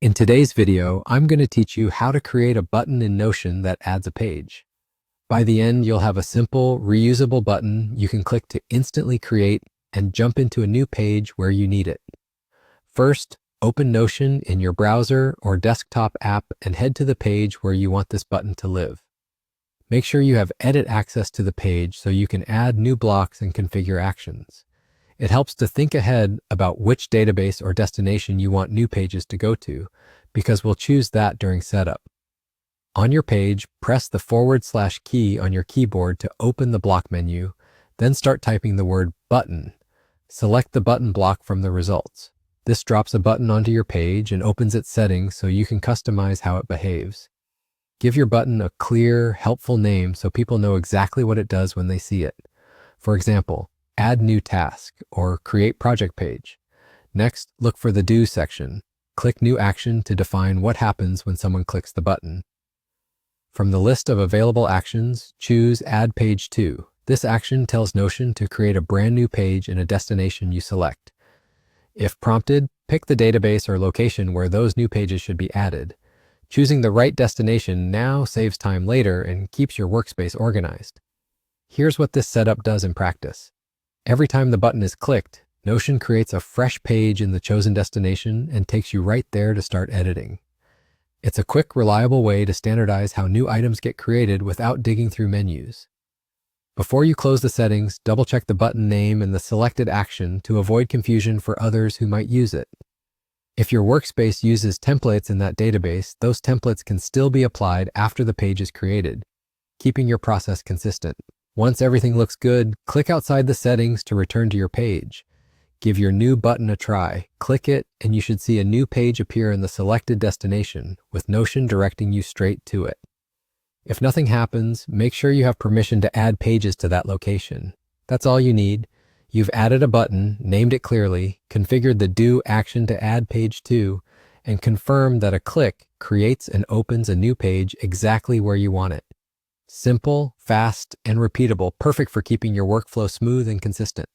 In today's video, I'm going to teach you how to create a button in Notion that adds a page. By the end, you'll have a simple, reusable button you can click to instantly create and jump into a new page where you need it. First, open Notion in your browser or desktop app and head to the page where you want this button to live. Make sure you have edit access to the page so you can add new blocks and configure actions. It helps to think ahead about which database or destination you want new pages to go to, because we'll choose that during setup. On your page, press the / key on your keyboard to open the block menu, then start typing the word button. Select the button block from the results. This drops a button onto your page and opens its settings so you can customize how it behaves. Give your button a clear, helpful name so people know exactly what it does when they see it. For example, add new task or create project page. Next, look for the do section. Click new action to define what happens when someone clicks the button. From the list of available actions, choose add page to. This action tells Notion to create a brand new page in a destination you select. If prompted, pick the database or location where those new pages should be added. Choosing the right destination now saves time later and keeps your workspace organized. Here's what this setup does in practice. Every time the button is clicked, Notion creates a fresh page in the chosen destination and takes you right there to start editing. It's a quick, reliable way to standardize how new items get created without digging through menus. Before you close the settings, double-check the button name and the selected action to avoid confusion for others who might use it. If your workspace uses templates in that database, those templates can still be applied after the page is created, keeping your process consistent. Once everything looks good, click outside the settings to return to your page. Give your new button a try. Click it, and you should see a new page appear in the selected destination, with Notion directing you straight to it. If nothing happens, make sure you have permission to add pages to that location. That's all you need. You've added a button, named it clearly, configured the do action to add page to, and confirmed that a click creates and opens a new page exactly where you want it. Simple, fast, and repeatable, perfect for keeping your workflow smooth and consistent.